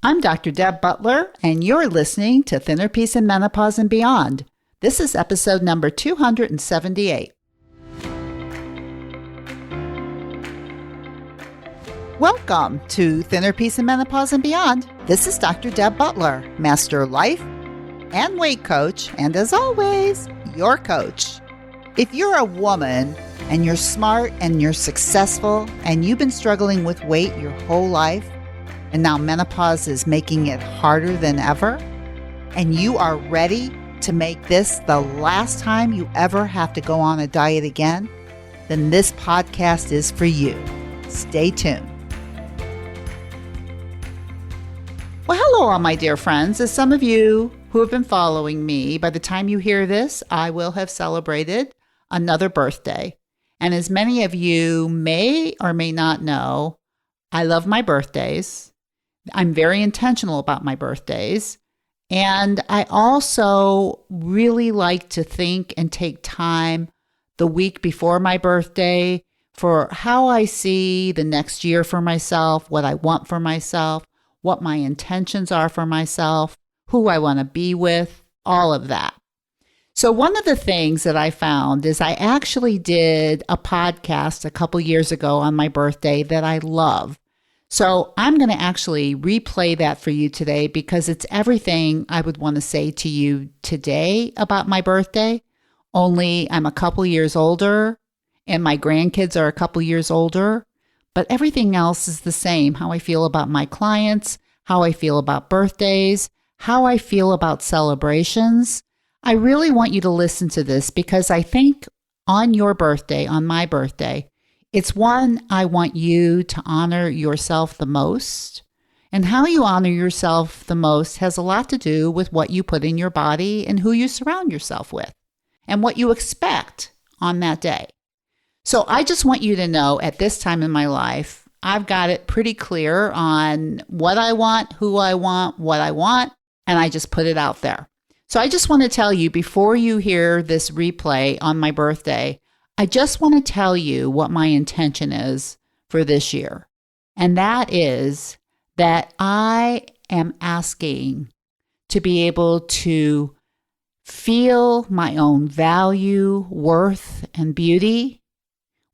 I'm Dr. Deb Butler, and you're listening to Thinner Peace in Menopause and Beyond. This is episode number 278. Welcome to Thinner Peace in Menopause and Beyond. This is Dr. Deb Butler, Master Life and Weight Coach, and as always, your coach. If you're a woman and you're smart and you're successful and you've been struggling with weight your whole life, and now menopause is making it harder than ever, and you are ready to make this the last time you ever have to go on a diet again, then this podcast is for you. Stay tuned. Well, hello, all my dear friends. As some of you who have been following me, by the time you hear this, I will have celebrated another birthday. And as many of you may or may not know, I love my birthdays. I'm very intentional about my birthdays. And I also really like to think and take time the week before my birthday for how I see the next year for myself, what I want for myself, what my intentions are for myself, who I want to be with, all of that. So one of the things that I found is I actually did a podcast a couple years ago on my birthday that I love. So I'm going to actually replay that for you today because it's everything I would want to say to you today about my birthday, only I'm a couple years older and my grandkids are a couple years older, but everything else is the same. How I feel about my clients, how I feel about birthdays, how I feel about celebrations. I really want you to listen to this because I think on your birthday, on my birthday, it's one I want you to honor yourself the most. And how you honor yourself the most has a lot to do with what you put in your body and who you surround yourself with and what you expect on that day. So I just want you to know at this time in my life, I've got it pretty clear on what I want, who I want, what I want, and I just put it out there. So I just want to tell you before you hear this replay on my birthday, I just want to tell you what my intention is for this year. And that is that I am asking to be able to feel my own value, worth, and beauty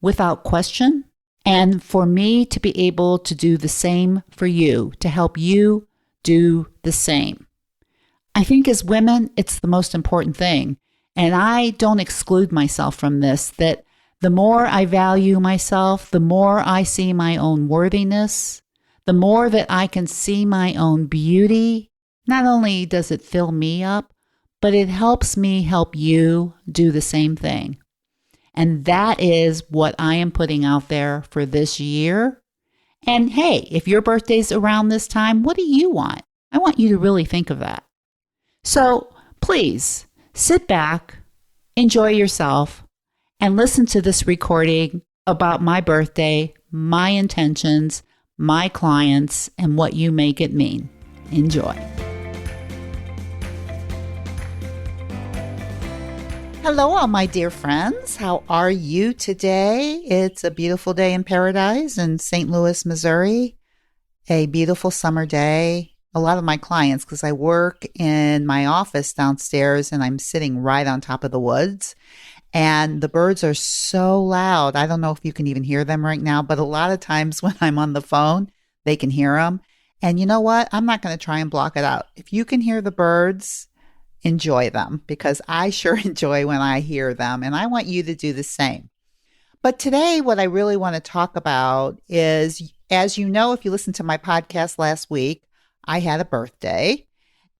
without question. And for me to be able to do the same for you, to help you do the same. I think as women, it's the most important thing. And I don't exclude myself from this, that the more I value myself, the more I see my own worthiness, the more that I can see my own beauty. Not only does it fill me up, but it helps me help you do the same thing. And that is what I am putting out there for this year. And hey, if your birthday's around this time, what do you want? I want you to really think of that. So please sit back, enjoy yourself, and listen to this recording about my birthday, my intentions, my clients, and what you make it mean. Enjoy. Hello, all my dear friends. How are you today? It's a beautiful day in paradise in St. Louis, Missouri. A beautiful summer day. A lot of my clients, because I work in my office downstairs and I'm sitting right on top of the woods. And the birds are so loud. I don't know if you can even hear them right now, but a lot of times when I'm on the phone, they can hear them. And you know what? I'm not going to try and block it out. If you can hear the birds, enjoy them because I sure enjoy when I hear them. And I want you to do the same. But today, what I really want to talk about is, as you know, if you listened to my podcast last week, I had a birthday.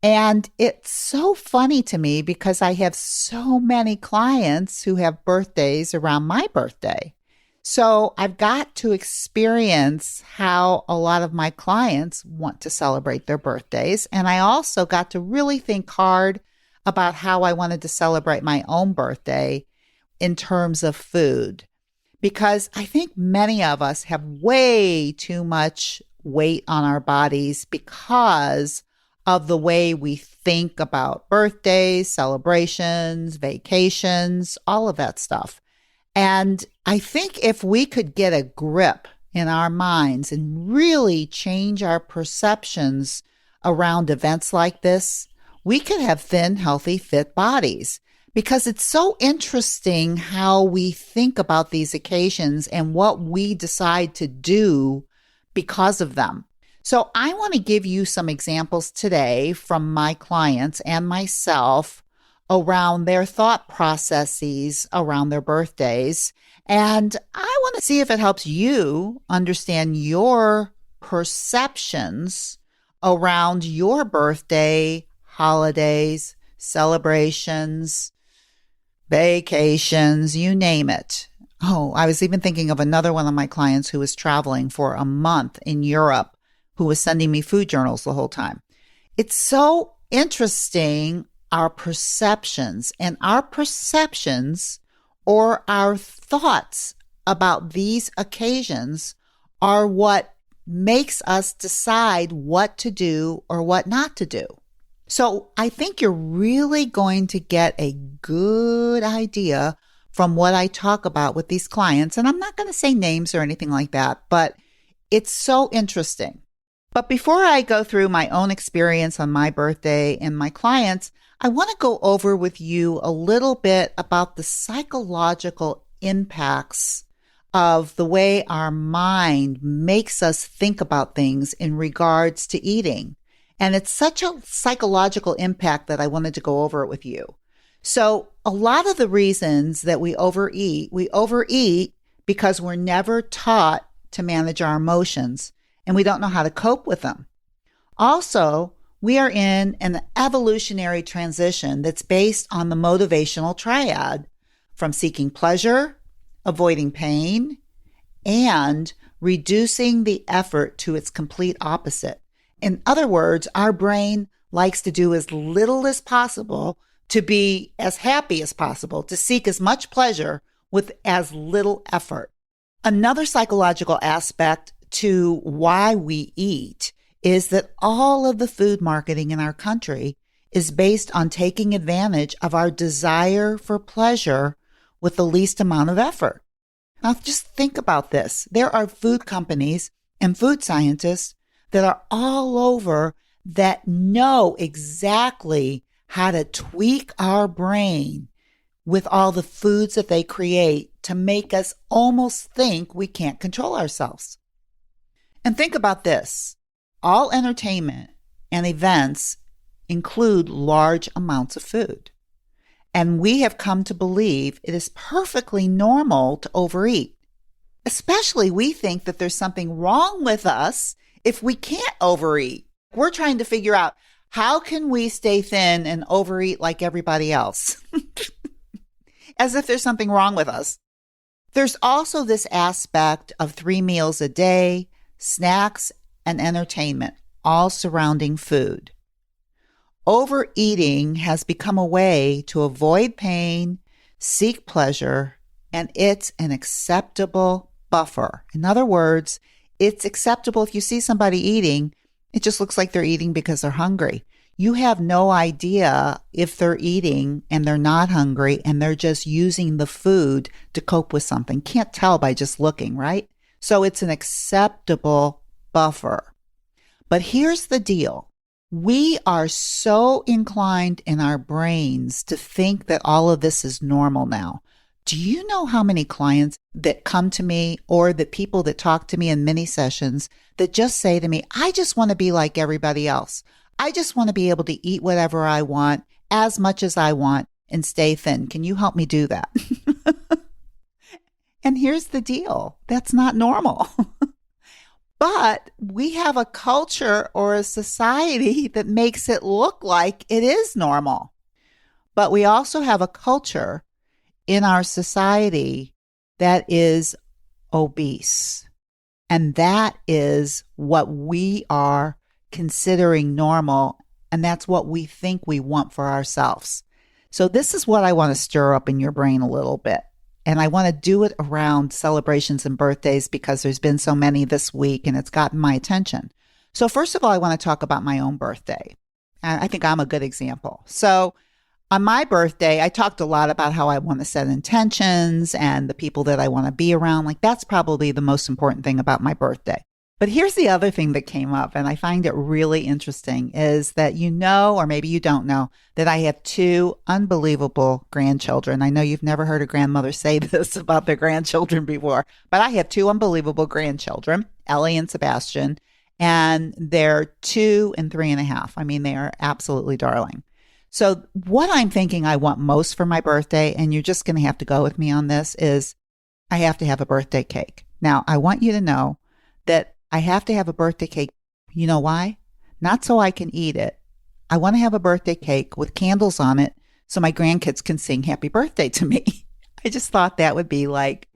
And it's so funny to me because I have so many clients who have birthdays around my birthday. So I've got to experience how a lot of my clients want to celebrate their birthdays. And I also got to really think hard about how I wanted to celebrate my own birthday in terms of food. Because I think many of us have way too much weight on our bodies because of the way we think about birthdays, celebrations, vacations, all of that stuff. And I think if we could get a grip in our minds and really change our perceptions around events like this, we could have thin, healthy, fit bodies. Because it's so interesting how we think about these occasions and what we decide to do because of them. So I want to give you some examples today from my clients and myself around their thought processes around their birthdays. And I want to see if it helps you understand your perceptions around your birthday, holidays, celebrations, vacations, you name it. Oh, I was even thinking of another one of my clients who was traveling for a month in Europe, who was sending me food journals the whole time. It's so interesting, our perceptions or our thoughts about these occasions are what makes us decide what to do or what not to do. So I think you're really going to get a good idea from what I talk about with these clients. And I'm not going to say names or anything like that, but it's so interesting. But before I go through my own experience on my birthday and my clients, I want to go over with you a little bit about the psychological impacts of the way our mind makes us think about things in regards to eating. And it's such a psychological impact that I wanted to go over it with you. So a lot of the reasons that we overeat because we're never taught to manage our emotions and we don't know how to cope with them. Also, we are in an evolutionary transition that's based on the motivational triad from seeking pleasure, avoiding pain, and reducing the effort to its complete opposite. In other words, our brain likes to do as little as possible to be as happy as possible, to seek as much pleasure with as little effort. Another psychological aspect to why we eat is that all of the food marketing in our country is based on taking advantage of our desire for pleasure with the least amount of effort. Now, just think about this. There are food companies and food scientists that are all over that know exactly how to tweak our brain with all the foods that they create to make us almost think we can't control ourselves. And think about this. All entertainment and events include large amounts of food. And we have come to believe it is perfectly normal to overeat. Especially we think that there's something wrong with us if we can't overeat. We're trying to figure out how can we stay thin and overeat like everybody else? As if there's something wrong with us. There's also this aspect of 3 meals a day, snacks, and entertainment, all surrounding food. Overeating has become a way to avoid pain, seek pleasure, and it's an acceptable buffer. In other words, it's acceptable if you see somebody eating, it just looks like they're eating because they're hungry. You have no idea if they're eating and they're not hungry and they're just using the food to cope with something. Can't tell by just looking, right? So it's an acceptable buffer. But here's the deal. We are so inclined in our brains to think that all of this is normal now. Do you know how many clients that come to me or the people that talk to me in mini sessions that just say to me, I just want to be like everybody else. I just want to be able to eat whatever I want, as much as I want, and stay thin. Can you help me do that? And here's the deal. That's not normal. But we have a culture or a society that makes it look like it is normal. But we also have a culture in our society that is obese. And that is what we are considering normal. And that's what we think we want for ourselves. So this is what I want to stir up in your brain a little bit. And I want to do it around celebrations and birthdays because there's been so many this week and it's gotten my attention. So first of all, I want to talk about my own birthday. I think I'm a good example. So on my birthday, I talked a lot about how I want to set intentions and the people that I want to be around. Like that's probably the most important thing about my birthday. But here's the other thing that came up, and I find it really interesting, is that you know, or maybe you don't know, that I have two unbelievable grandchildren. I know you've never heard a grandmother say this about their grandchildren before, but I have two unbelievable grandchildren, Ellie and Sebastian, and they're 2 and 3.5. I mean, they are absolutely darling. So what I'm thinking I want most for my birthday, and you're just going to have to go with me on this, is I have to have a birthday cake. Now, I want you to know that I have to have a birthday cake. You know why? Not so I can eat it. I want to have a birthday cake with candles on it so my grandkids can sing happy birthday to me. I just thought that would be like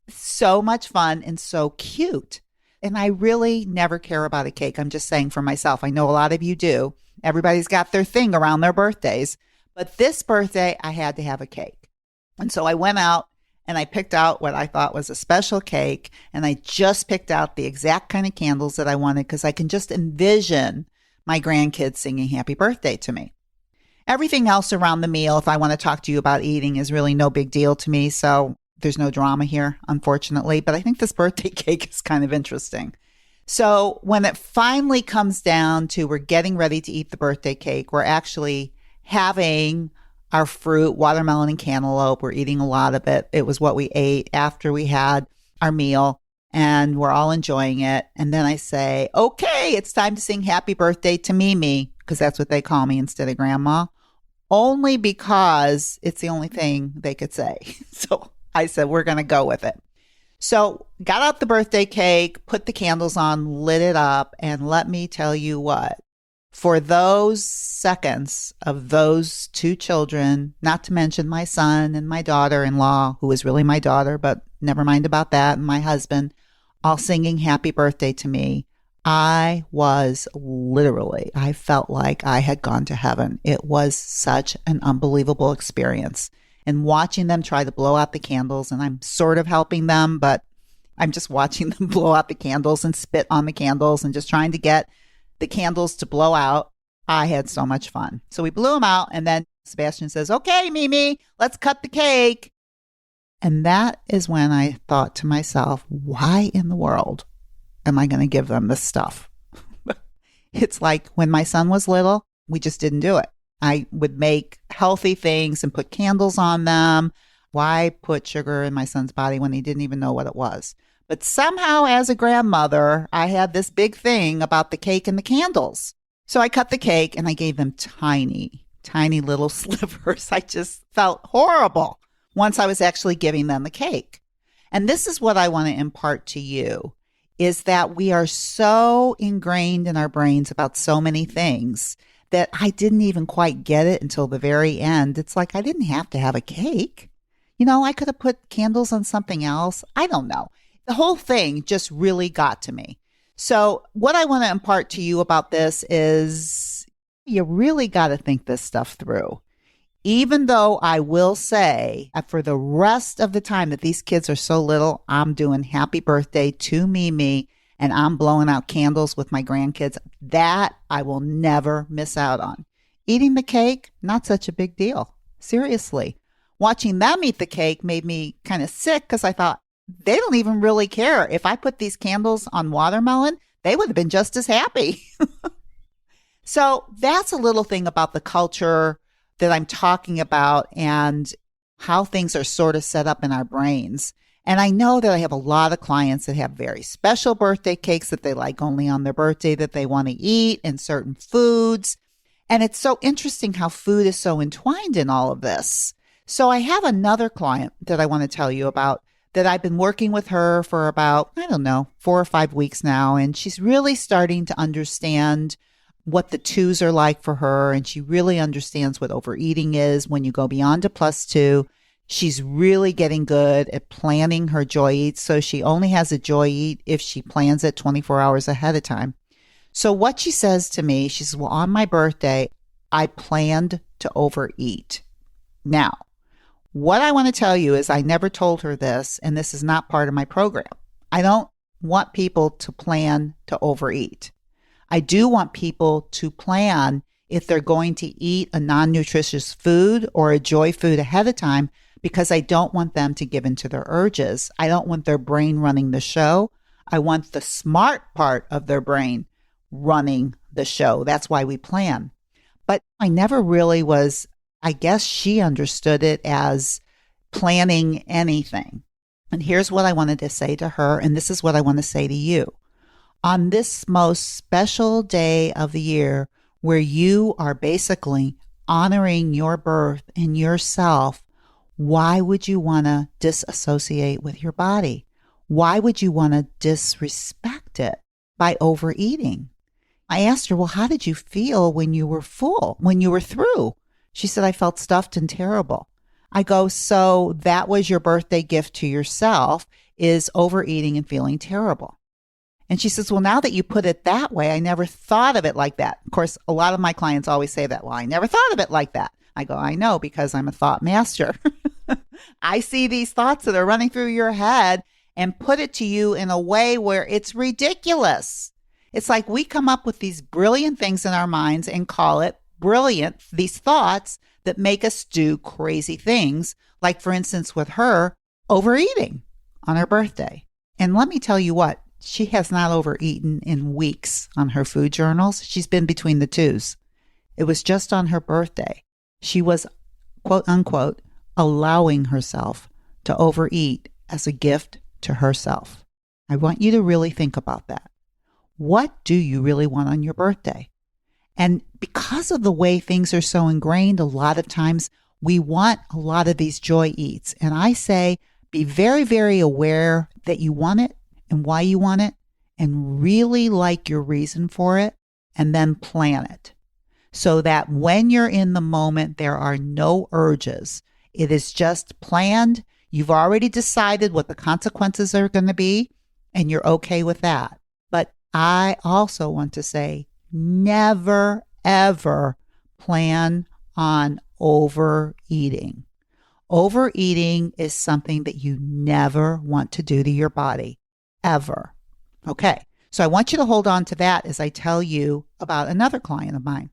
so much fun and so cute. And I really never care about a cake. I'm just saying for myself. I know a lot of you do. Everybody's got their thing around their birthdays. But this birthday, I had to have a cake. And so I went out and I picked out what I thought was a special cake. And I just picked out the exact kind of candles that I wanted because I can just envision my grandkids singing happy birthday to me. Everything else around the meal, if I want to talk to you about eating, is really no big deal to me. So there's no drama here, unfortunately. But I think this birthday cake is kind of interesting. So when it finally comes down to we're getting ready to eat the birthday cake, we're actually having our fruit, watermelon and cantaloupe. We're eating a lot of it. It was what we ate after we had our meal, and we're all enjoying it. And then I say, okay, it's time to sing happy birthday to Mimi, because that's what they call me instead of grandma, only because it's the only thing they could say. So I said, we're going to go with it. So got out the birthday cake, put the candles on, lit it up, and let me tell you what. For those seconds of those two children, not to mention my son and my daughter-in-law, who is really my daughter, but never mind about that, and my husband, all singing happy birthday to me, I felt like I had gone to heaven. It was such an unbelievable experience. And watching them try to blow out the candles, and I'm sort of helping them, but I'm just watching them blow out the candles and spit on the candles and just trying to get the candles to blow out. I had so much fun. So we blew them out, and then Sebastian says, okay, Mimi, let's cut the cake. And that is when I thought to myself, why in the world am I going to give them this stuff? It's like when my son was little, we just didn't do it. I would make healthy things and put candles on them. Why put sugar in my son's body when he didn't even know what it was? But somehow, as a grandmother, I had this big thing about the cake and the candles. So I cut the cake and I gave them tiny little slivers. I just felt horrible once I was actually giving them the cake. And this is what I want to impart to you, is that we are so ingrained in our brains about so many things that I didn't even quite get it until the very end. It's like I didn't have to have a cake. You know, I could have put candles on something else. I don't know. The whole thing just really got to me. So what I want to impart to you about this is you really got to think this stuff through. Even though I will say for the rest of the time that these kids are so little, I'm doing happy birthday to Mimi and I'm blowing out candles with my grandkids. That I will never miss out on. Eating the cake, not such a big deal. Seriously. Watching them eat the cake made me kind of sick because I thought, they don't even really care. If I put these candles on watermelon, they would have been just as happy. So that's a little thing about the culture that I'm talking about and how things are sort of set up in our brains. And I know that I have a lot of clients that have very special birthday cakes that they like only on their birthday that they want to eat and certain foods. And it's so interesting how food is so entwined in all of this. So I have another client that I want to tell you about that I've been working with her for about, 4 or 5 weeks now. And she's really starting to understand what the twos are like for her. And she really understands what overeating is when you go beyond a +2. She's really getting good at planning her joy eats. So she only has a joy eat if she plans it 24 hours ahead of time. So what she says to me, she says, well, on my birthday, I planned to overeat. Now, what I want to tell you is I never told her this, and this is not part of my program. I don't want people to plan to overeat. I do want people to plan if they're going to eat a non-nutritious food or a joy food ahead of time, because I don't want them to give in to their urges. I don't want their brain running the show. I want the smart part of their brain running the show. That's why we plan. But I never really was, I guess she understood it as planning anything. And here's what I wanted to say to her, and this is what I want to say to you. On this most special day of the year, where you are basically honoring your birth and yourself, why would you want to disassociate with your body? Why would you want to disrespect it by overeating? I asked her, well, how did you feel when you were full, when you were through? She said, I felt stuffed and terrible. I go, so that was your birthday gift to yourself, is overeating and feeling terrible. And she says, well, now that you put it that way, I never thought of it like that. Of course, a lot of my clients always say that. Well, I never thought of it like that. I go, I know, because I'm a thought master. I see these thoughts that are running through your head and put it to you in a way where it's ridiculous. It's like we come up with these brilliant things in our minds and call it brilliant, these thoughts that make us do crazy things. Like, for instance, with her, overeating on her birthday. And let me tell you what, she has not overeaten in weeks on her food journals. She's been between the twos. It was just on her birthday. She was, quote unquote, allowing herself to overeat as a gift to herself. I want you to really think about that. What do you really want on your birthday? And because of the way things are so ingrained, a lot of times we want a lot of these joy eats. And I say, be very, very aware that you want it and why you want it, and really like your reason for it, and then plan it so that when you're in the moment, there are no urges. It is just planned. You've already decided what the consequences are going to be, and you're okay with that. But I also want to say, never, ever plan on overeating. Overeating is something that you never want to do to your body, ever. Okay, so I want you to hold on to that as I tell you about another client of mine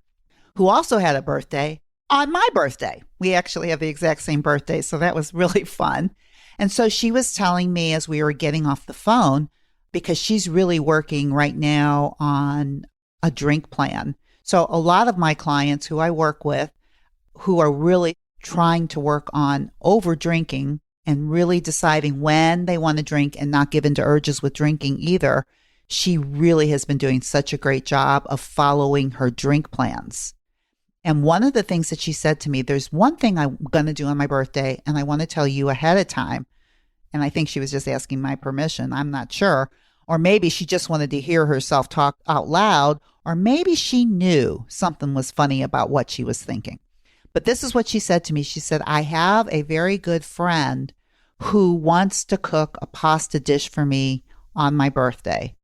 who also had a birthday on my birthday. We actually have the exact same birthday, so that was really fun. And so she was telling me as we were getting off the phone, because she's really working right now on a drink plan. So a lot of my clients who I work with who are really trying to work on over drinking and really deciding when they want to drink and not give in to urges with drinking either, she really has been doing such a great job of following her drink plans. And one of the things that she said to me, there's one thing I'm going to do on my birthday, and I want to tell you ahead of time. And I think she was just asking my permission. I'm not sure. Or maybe she just wanted to hear herself talk out loud, or maybe she knew something was funny about what she was thinking. But this is what she said to me. She said, I have a very good friend who wants to cook a pasta dish for me on my birthday,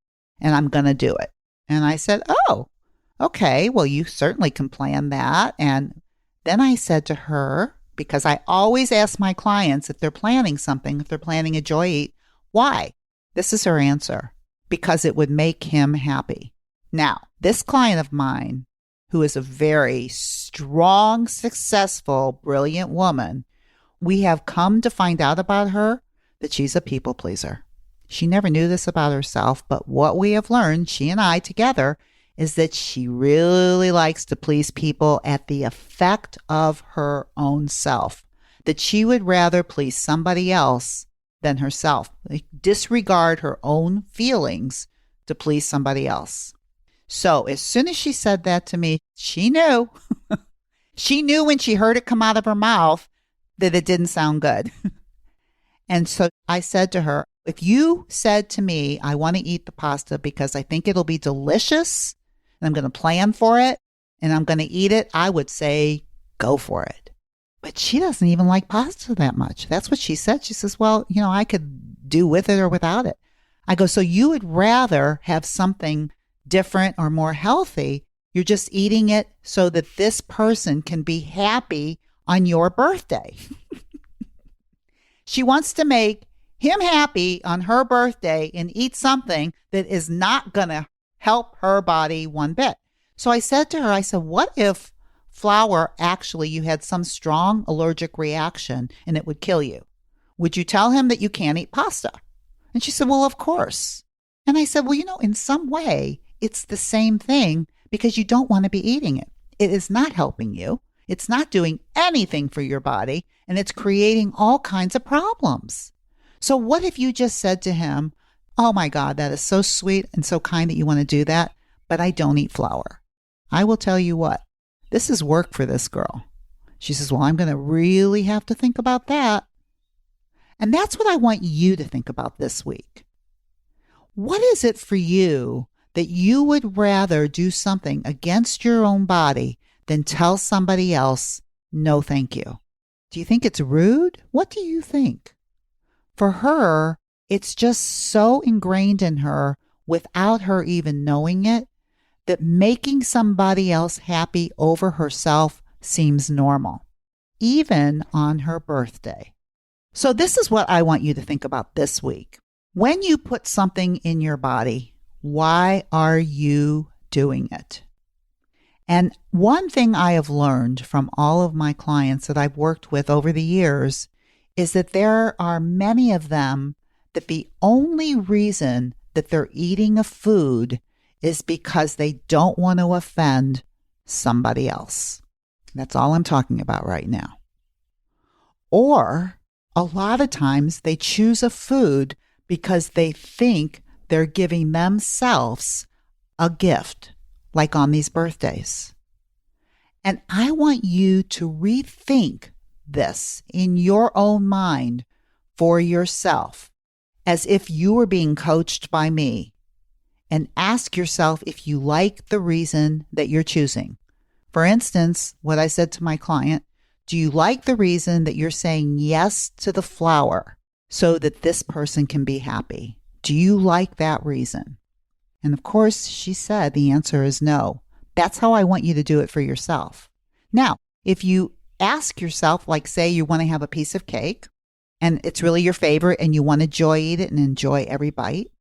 and I'm going to do it. And I said, oh, okay, well, you certainly can plan that. And then I said to her, because I always ask my clients if they're planning something, if they're planning a joy eat, why? This is her answer, because it would make him happy. Now, this client of mine, who is a very strong, successful, brilliant woman, we have come to find out about her that she's a people pleaser. She never knew this about herself, but what we have learned, she and I together, is that she really likes to please people at the effect of her own self, that she would rather please somebody else than herself, disregard her own feelings to please somebody else. So as soon as she said that to me, she knew. She knew when she heard it come out of her mouth that it didn't sound good. And so I said to her, if you said to me, I want to eat the pasta because I think it'll be delicious, and I'm going to plan for it, and I'm going to eat it, I would say, go for it. But she doesn't even like pasta that much. That's what she said. She says, well, I could do with it or without it. I go, so you would rather have something different or more healthy. You're just eating it so that this person can be happy on your birthday. She wants to make him happy on her birthday and eat something that is not going to help her body one bit. So I said to her, I said, what if flour actually you had some strong allergic reaction and it would kill you? Would you tell him that you can't eat pasta? And she said, well, of course. And I said, well, in some way, it's the same thing because you don't want to be eating it. It is not helping you. It's not doing anything for your body, and it's creating all kinds of problems. So what if you just said to him, oh my God, that is so sweet and so kind that you want to do that, but I don't eat flour. I will tell you what, this is work for this girl. She says, well, I'm going to really have to think about that. And that's what I want you to think about this week. What is it for you that you would rather do something against your own body than tell somebody else, no, thank you? Do you think it's rude? What do you think? For her, it's just so ingrained in her without her even knowing it that making somebody else happy over herself seems normal, even on her birthday. So this is what I want you to think about this week. When you put something in your body, why are you doing it? And one thing I have learned from all of my clients that I've worked with over the years is that there are many of them that the only reason that they're eating a food is because they don't want to offend somebody else. That's all I'm talking about right now. Or a lot of times they choose a food because they think they're giving themselves a gift, like on these birthdays. And I want you to rethink this in your own mind for yourself, as if you were being coached by me, and ask yourself if you like the reason that you're choosing. For instance, what I said to my client, do you like the reason that you're saying yes to the flour so that this person can be happy? Do you like that reason? And of course, she said the answer is no. That's how I want you to do it for yourself. Now, if you ask yourself, like say you want to have a piece of cake and it's really your favorite and you want to enjoy eat it and enjoy every bite,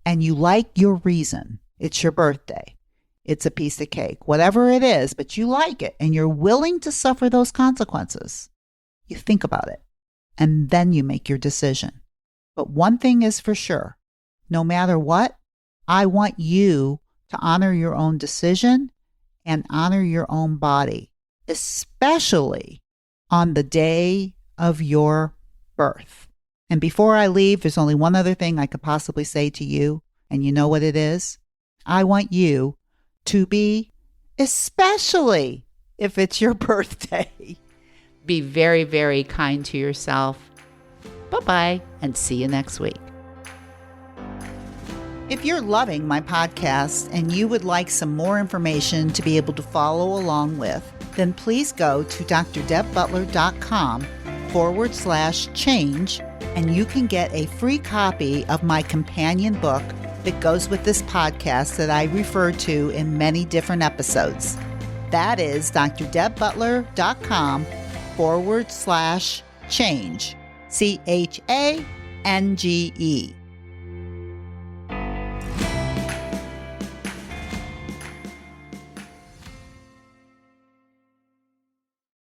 and you like your reason, it's your birthday, it's a piece of cake, whatever it is, but you like it and you're willing to suffer those consequences, you think about it and then you make your decision. But one thing is for sure, no matter what, I want you to honor your own decision and honor your own body, especially on the day of your birth. And before I leave, there's only one other thing I could possibly say to you, and you know what it is? I want you to be, especially if it's your birthday, be very, very kind to yourself. Bye-bye, and see you next week. If you're loving my podcast and you would like some more information to be able to follow along with, then please go to drdebbutler.com/change, and you can get a free copy of my companion book that goes with this podcast that I refer to in many different episodes. That is drdebbutler.com/change, CHANGE.